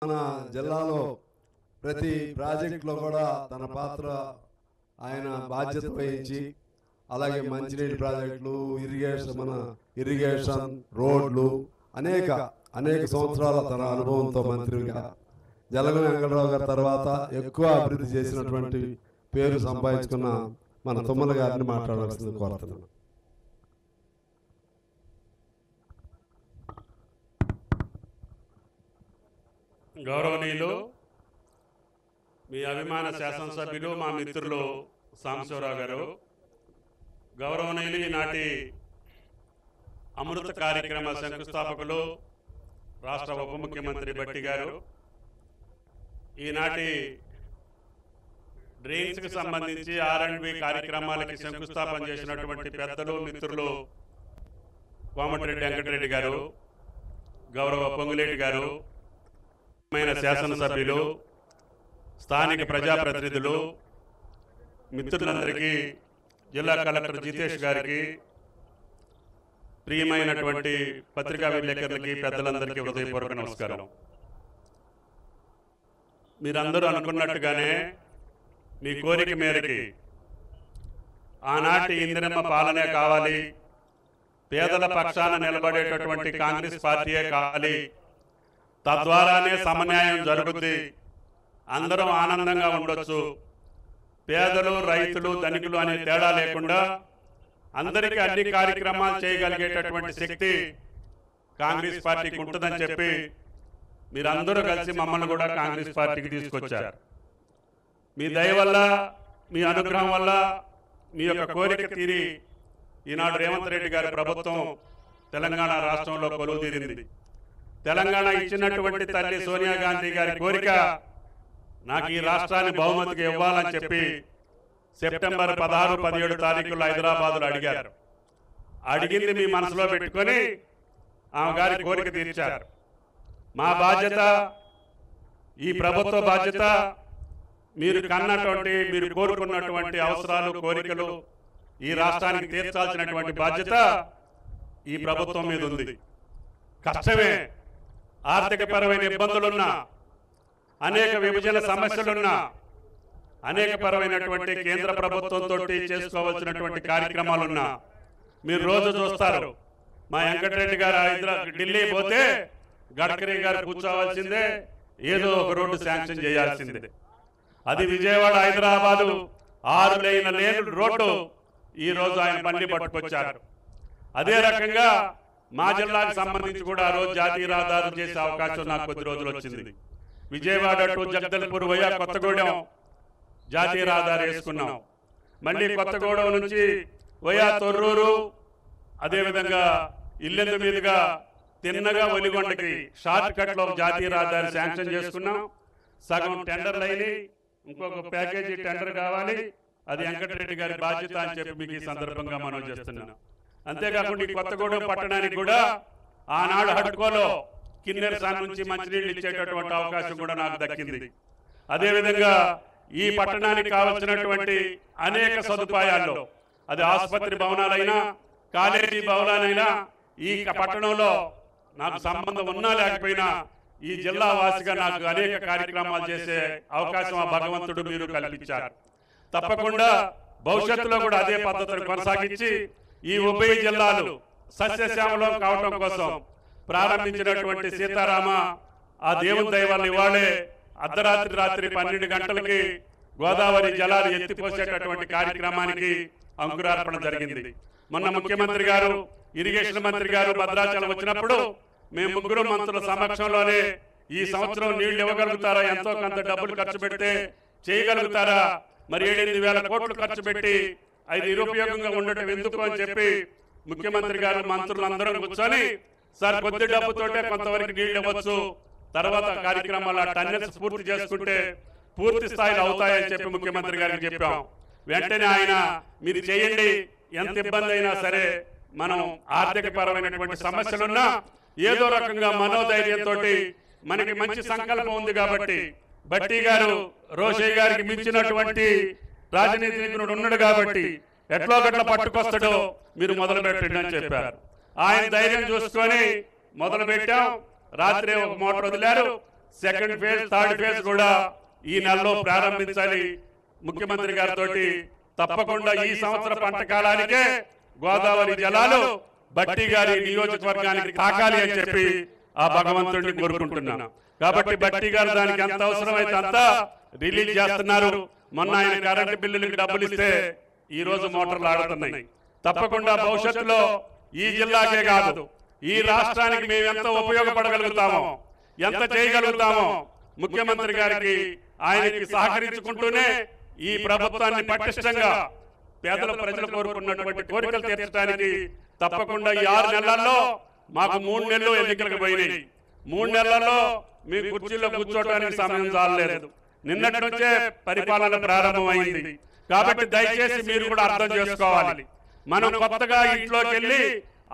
మన జిల్లాలో ప్రతి ప్రాజెక్టులో కూడా తన పాత్ర ఆయన బాధ్యత వహించి అలాగే మంచినీటి ప్రాజెక్టులు ఇరిగేషన్ రోడ్లు అనేక సంవత్సరాల తన అనుభవంతో మంత్రిగా జలగం వెంకటరావు గారి తర్వాత ఎక్కువ అభివృద్ధి చేసినటువంటి పేరు సంపాదించుకున్న మన తుమ్మల గారిని మాట్లాడవలసింది కోరుతున్నాను. గౌరవనీయులు, మీ అభిమాన శాసనసభ్యులు, మా మిత్రులు సాంబశివరావు గారు, గౌరవనీయులు, ఈనాటి అమృత కార్యక్రమ శంకుస్థాపకులు రాష్ట్ర ఉప ముఖ్యమంత్రి భట్టి గారు, ఈనాటి డ్రైన్స్కి సంబంధించి R&B కార్యక్రమాలకి శంకుస్థాపన చేసినటువంటి పెద్దలు మిత్రులు కోమటిరెడ్డి వెంకటరెడ్డి గారు, గౌరవ పొంగులేటి గారు, శాసనసభ్యులు, స్థానిక ప్రజాప్రతినిధులు, మిత్రులందరికీ, జిల్లా కలెక్టర్ జితేష్ గారికి, ప్రియమైనటువంటి పత్రికా విలేకరులకి, పెద్దలందరికీ హృదయపూర్వక నమస్కారం. మీరందరూ అనుకున్నట్టుగానే మీ కోరిక మేరకి ఆనాటి ఇందిరమ్మ పాలనే కావాలి, పేదల పక్షాన నిలబడేటటువంటి కాంగ్రెస్ పార్టీయే కావాలి, తద్వారానే సమన్యాయం జరుగుద్ది, అందరం ఆనందంగా ఉండొచ్చు, పేదలు రైతులు ధనికులు అనే తేడా లేకుండా అందరికీ అన్ని కార్యక్రమాలు చేయగలిగేటటువంటి శక్తి కాంగ్రెస్ పార్టీకి ఉంటుందని చెప్పి మీరందరూ కలిసి మమ్మల్ని కూడా కాంగ్రెస్ పార్టీకి తీసుకొచ్చారు. మీ దయ వల్ల, మీ అనుగ్రహం వల్ల మీ యొక్క కోరిక తీరి ఈనాడు రేవంత్ రెడ్డి గారి ప్రభుత్వం తెలంగాణ రాష్ట్రంలో కొలువు తీరింది. తెలంగాణ ఇచ్చినటువంటి తల్లి సోనియా గాంధీ గారి కోరిక నాకు ఈ రాష్ట్రాన్ని బహుమతిగా ఇవ్వాలని చెప్పి సెప్టెంబర్ 16, 17 తారీఖుల్లో హైదరాబాద్లో అడిగారు. అడిగింది మీ మనసులో పెట్టుకొని ఆమె గారి కోరిక తీర్చారు. మా బాధ్యత, ఈ ప్రభుత్వ బాధ్యత, మీరు కన్నటువంటి, మీరు కోరుకున్నటువంటి అవసరాలు, కోరికలు ఈ రాష్ట్రానికి తీర్చాల్సినటువంటి బాధ్యత ఈ ప్రభుత్వం మీద ఉంది. కష్టమే, ఆర్థికపరమైన ఇబ్బందులున్నా, అనేక విభజన సమస్యలున్నా, అనేకపరమైనటువంటి కేంద్ర ప్రభుత్వంతో చేసుకోవాల్సినటువంటి కార్యక్రమాలున్నా మీరు రోజు చూస్తారు. మా వెంకటరెడ్డి గారు ఢిల్లీ పోతే గడ్కరీ గారు కూర్చోవాల్సిందే, ఏదో ఒక రోడ్డు శాంక్షన్ చేయాల్సిందే. అది విజయవాడ హైదరాబాదు 6 లేన్ రోడ్డు ఈరోజు ఆయన బండి పట్టుకొచ్చారు. అదే రకంగా మా జిల్లాకు సంబంధించి కూడా ఆ రోజు జాతీయ రహదారులు చేసే అవకాశం నాకు కొద్ది రోజులు వచ్చింది. విజయవాడ టు జగదల్పూర్ వయా కొత్తగూడెం జాతీయ రహదారి వేసుకున్నాం. మళ్ళీ కొత్తగూడెం నుంచి వయా తొర్రూరు, అదేవిధంగా ఇల్లెందు మీదుగా తిన్నగా ఒలిగొండకి షార్ట్ కట్లో జాతీయ రహదారి శాంక్షన్ చేసుకున్నాం. సగం టెండర్లు అయినాయి, ఇంకొక ప్యాకేజీ టెండర్ కావాలి, అది వెంకటరెడ్డి గారి బాధ్యత అని చెప్పి మీకు ఈ సందర్భంగా మనం చేస్తున్నాం. అంతేకాకుండా ఈ కొత్తగూడెం పట్టణానికి కూడా ఆనాడు హడ్కోలో కిన్నెరసాన్ నుంచి మంచినీళ్ళు ఇచ్చేటటువంటి అవకాశం కూడా నాకు దక్కింది. అదేవిధంగా ఈ పట్టణానికి కావలసినటువంటి అనేక సదుపాయాల్లో, అది ఆసుపత్రి భవనాలైనా, కాలేజీ భవనాలైనా, ఈ పట్టణంలో నాకు సంబంధం ఉన్నా లేకపోయినా ఈ జిల్లా వాసిగా నాకు అనేక కార్యక్రమాలు చేసే అవకాశం ఆ భగవంతుడు మీరు కల్పించారు. తప్పకుండా భవిష్యత్తులో కూడా అదే పద్ధతిని కొనసాగించి ఈ ఉభయ జిల్లాలు సస్యశ్యామలం కావటం కోసం ప్రారంభించినటువంటి సీతారామ ఆ దేవుని దయ వల్ల ఇవాళే అర్ధరాత్రి 12 గంటలకి గోదావరి జలాలు ఎత్తిపోసేటటువంటి కార్యక్రమానికి అంకురార్పణ జరిగింది. మొన్న ముఖ్యమంత్రి గారు, ఇరిగేషన్ మంత్రి గారు భద్రాచలం వచ్చినప్పుడు మేము ముగ్గురు మంత్రుల సమక్షంలోనే ఈ సంవత్సరం నీళ్లు ఇవ్వగలుగుతారా, ఎంతో కొంత డబ్బులు ఖర్చు పెడితే చేయగలుగుతారా, మరి 7-8 కోట్లు ఖర్చు పెట్టి అది నిరుపయోగంగా ఉండటం ఎందుకు అని చెప్పి ముఖ్యమంత్రి గారు మంత్రులందరం కూర్చొని, సార్ కొద్ది డబ్బుతోటే కొంతవరకు నీళ్లు ఇవ్వచ్చు, తర్వాత కార్యక్రమాలు టన్నెల్స్ పూర్తి చేసుకుంటే పూర్తి స్థాయిలో అవుతాయని చెప్పి ముఖ్యమంత్రి గారికి చెప్పాం. వెంటనే ఆయన మీరు చేయండి, ఎంత ఇబ్బంది అయినా సరే, మనం ఆర్థిక పరమైనటువంటి సమస్యలున్నా ఏదో రకంగా మనోధైర్యంతో మనకి మంచి సంకల్పం ఉంది కాబట్టి, భట్టి గారు రోషయ్య గారికి మించినటువంటి రాజనీతి నిపుణుడు ఉన్నాడు కాబట్టి ఎట్లో గట్ల పట్టుకొస్తాడో మీరు మొదలు పెట్టండి అని చెప్పారు. ఆయన ధైర్యం చూసుకొని మొదలు పెట్టాం. రాత్రి ఒక మోటార్ వదిలారు, సెకండ్ ఫేజ్ థర్డ్ ఫేజ్ కూడా ఈ నెలలో ప్రారంభించాలి ముఖ్యమంత్రి గారితో. తప్పకుండా ఈ సంవత్సర పంట కాలానికే గోదావరి జలాలు బట్టి గారి నియోజకవర్గానికి తాకాలి అని చెప్పి ఆ భగవంతుడిని కోరుకుంటున్నాను. కాబట్టి బట్టి గారు దానికి ఎంత అవసరమైతే అంత రిలీజ్ చేస్తున్నారు. మొన్న ఆయన కరెంటు బిల్లులకు డబ్బులు ఇస్తే ఈ రోజు మోటార్లు ఆడుతున్నాయి. తప్పకుండా భవిష్యత్తులో ఈ జిల్లాకే కాదు ఈ రాష్ట్రానికి మేము ఎంత ఉపయోగపడగలుగుతామో, ఎంత చేయగలుగుతామో ముఖ్యమంత్రి గారికి ఆయనకి సహకరించుకుంటూనే ఈ ప్రభుత్వాన్ని పటిష్టంగా పేదల ప్రజలు కోరుకున్నటువంటి కోరికలు తీర్చడానికి తప్పకుండా ఈ 6 నెలల్లో మాకు 3 నెలలు ఎన్నికలకు పోయినాయి. 3 నెలల్లో మీ కుర్చీలో కూర్చోవడానికి సమయం చాలలేదు. నిన్నటి నుంచే పరిపాలన ప్రారంభమైంది. కాబట్టి దయచేసి మీరు కూడా అర్థం చేసుకోవాలి. మనం కొత్తగా ఇంట్లోకి వెళ్ళి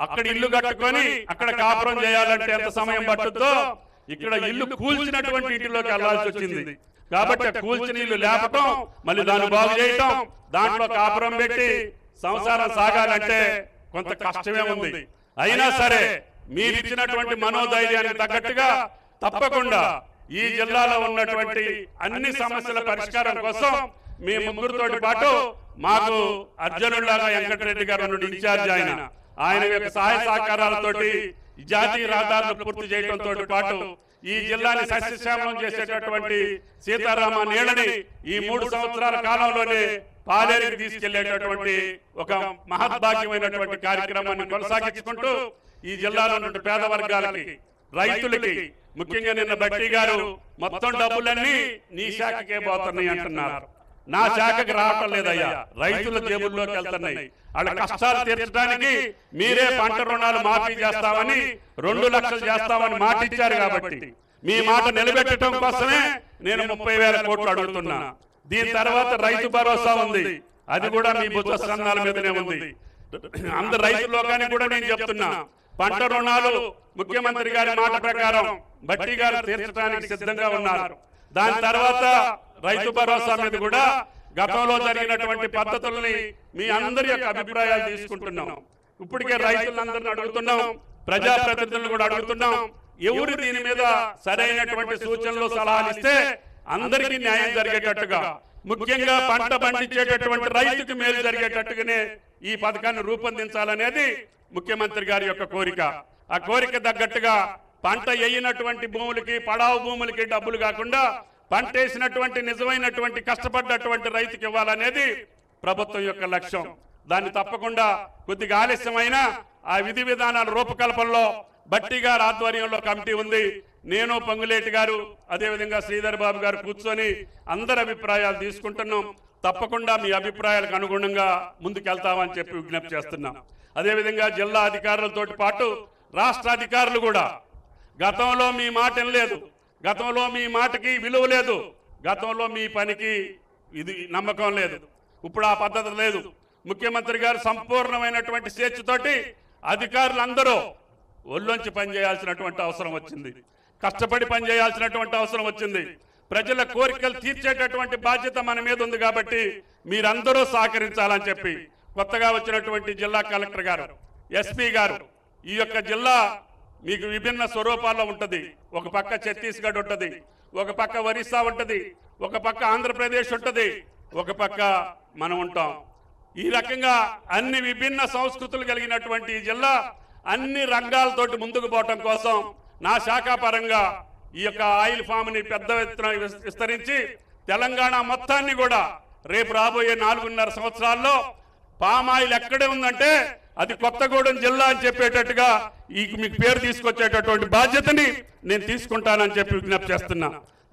అక్కడ ఇల్లు కట్టుకొని అక్కడ కాపురం చేయాలంటే ఎంత సమయం పట్టుద్దో ఇక్కడ ఇల్లు కూల్చినటువంటి ఇంటిలోకి వెళ్లాల్సి వచ్చింది. కాబట్టి కూల్చిన ఇల్లు లేపటం, మళ్ళీ దాన్ని బాగు చేయటం, దాంట్లో కాపురం పెట్టి సంసారం సాగాలంటే కొంత కష్టమే ఉంది. అయినా సరే మీరు ఇచ్చినటువంటి మనోధైర్యానికి తగ్గట్టుగా తప్పకుండా ఈ జిల్లాలో ఉన్నటువంటి అన్ని సమస్యల పరిష్కారం కోసం మీ ముగ్గురితో పాటు మాకు అర్జునులాగా వెంకటరెడ్డి గారు నుండి ఇన్ఛార్జ్ ఆయన యొక్క సహాయ సహకారాలతోటి జాతీయ రహదారులు పూర్తి చేయడంతో పాటు ఈ జిల్లాని సస్యశ్యామలం చేసేటటువంటి సీతారామ నీళ్ళని ఈ 3 సంవత్సరాల కాలంలోనే పాలేరుకి తీసుకెళ్లేటటువంటి ఒక మహద్భాగ్యమైనటువంటి కార్యక్రమాన్ని కొనసాగించుకుంటూ ఈ జిల్లాలో ఉన్న పేద వర్గాలకి, రైతులకి, ముఖ్యంగా నిన్న బట్టి గారు మొత్తం డబ్బులన్నీ నీ శాఖకే పోతున్నాయి అంటున్నారు. నా శాఖకి రావటం లేదయ్యా, రైతుల జేబుల్లోకి వెళ్తున్నాయి. వాళ్ళ కష్టాలు తీర్చడానికి మీరే పంట రుణాలు మాఫీ చేస్తామని 2 లక్షలు చేస్తామని మాట ఇచ్చారు. కాబట్టి మీ మాట నిలబెట్టడం కోసమే నేను 30,000 కోట్లు అడుగుతున్నా. దీని తర్వాత రైతు భరోసా ఉంది, అది కూడా మీ భుజ స్కంధాల మీదనే ఉంది. అందరు రైతు లోకానికి కూడా నేను చెప్తున్నా, పంట రుణాలు ముఖ్యమంత్రి గారి మాట ప్రకారం బట్టి గారు తీర్చడానికి సిద్ధంగా ఉన్నారు. దాని తర్వాత రైతు భరోసా మీద కూడా గతంలో జరిగినటువంటి పద్ధతుల్ని మీ అందరి యొక్క అభిప్రాయాలు తీసుకుంటున్నాం. ఇప్పటికే రైతులందరిని అడుగుతున్నాం, ప్రజాప్రతినిధులను కూడా అడుగుతున్నాం. ఎవరు దీని మీద సరైనటువంటి సూచనలు సలహాలు ఇస్తే అందరికీ న్యాయం జరిగేటట్టుగా, ముఖ్యంగా పంట పండించేటటువంటి రైతుకి మేలు జరిగేటట్టుగానే ఈ పథకాన్ని రూపొందించాలనేది ముఖ్యమంత్రి గారి యొక్క కోరిక. ఆ కోరిక తగ్గట్టుగా పంట వేయినటువంటి భూములకి, పడావు భూములకి డబ్బులు కాకుండా పంట వేసినటువంటి నిజమైనటువంటి కష్టపడ్డటువంటి రైతుకి ఇవ్వాలనేది ప్రభుత్వం యొక్క లక్ష్యం. దాన్ని తప్పకుండా కొద్దిగా ఆలస్యమైన ఆ విధి విధానాల రూపకల్పనలో బట్టి గారి ఆధ్వర్యంలో కమిటీ ఉంది. నేను, పొంగులేటి గారు, అదేవిధంగా శ్రీధర్ బాబు గారు కూర్చొని అందరి అభిప్రాయాలు తీసుకుంటున్నాం. తప్పకుండా మీ అభిప్రాయాలకు అనుగుణంగా ముందుకెళ్తామని చెప్పి విజ్ఞప్తి చేస్తున్నాం. అదేవిధంగా జిల్లా అధికారులతో పాటు రాష్ట్ర అధికారులు కూడా గతంలో మీ మాట వినలేదు, గతంలో మీ మాటకి విలువ లేదు, గతంలో మీ పనికి ఇది నమ్మకం లేదు. ఇప్పుడు ఆ పద్ధతి లేదు. ముఖ్యమంత్రి గారు సంపూర్ణమైనటువంటి స్వేచ్ఛతోటి అధికారులందరూ ఒళ్ళొంచి పనిచేయాల్సినటువంటి అవసరం వచ్చింది, కష్టపడి పనిచేయాల్సినటువంటి అవసరం వచ్చింది. ప్రజల కోరికలు తీర్చేటటువంటి బాధ్యత మన మీద ఉంది. కాబట్టి మీరందరూ సహకరించాలని చెప్పి కొత్తగా వచ్చినటువంటి జిల్లా కలెక్టర్ గారు, ఎస్పీ గారు, ఈ యొక్క జిల్లా మీకు విభిన్న స్వరూపాల్లో ఉంటుంది. ఒక పక్క ఛత్తీస్గఢ్ ఉంటుంది, ఒక పక్క ఒరిస్సా ఉంటుంది, ఒక పక్క ఆంధ్రప్రదేశ్ ఉంటుంది, ఒక పక్క మనం ఉంటాం. ఈ రకంగా అన్ని విభిన్న సంస్కృతులు కలిగినటువంటి ఈ జిల్లా అన్ని రంగాలతోటి ముందుకు పోవటం కోసం నా శాఖా పరంగా ఈ యొక్క ఆయిల్ ఫామ్ని పెద్ద ఎత్తున విస్తరించి తెలంగాణ మొత్తాన్ని కూడా రేపు రాబోయే 4.5 సంవత్సరాల్లో పామ్ ఆయిల్ ఎక్కడే ఉందంటే అది కొత్తగూడెం జిల్లా అని చెప్పేటట్టుగా మీకు పేరు తీసుకొచ్చేటటువంటి బాధ్యతని నేను తీసుకుంటానని చెప్పి విజ్ఞప్తి చేస్తున్నా.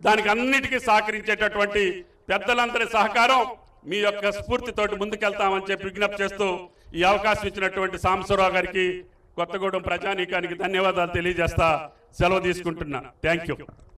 దానికి అన్నిటికీ సహకరించేటటువంటి పెద్దలందరి సహకారం మీ యొక్క స్ఫూర్తితోటి ముందుకెళ్తామని చెప్పి విజ్ఞప్తి చేస్తూ ఈ అవకాశం ఇచ్చినటువంటి సాంబశివరావు గారికి, కొత్తగూడెం ప్రజానీకానికి ధన్యవాదాలు తెలియజేస్తా సెలవు తీసుకుంటున్నా. Thank you.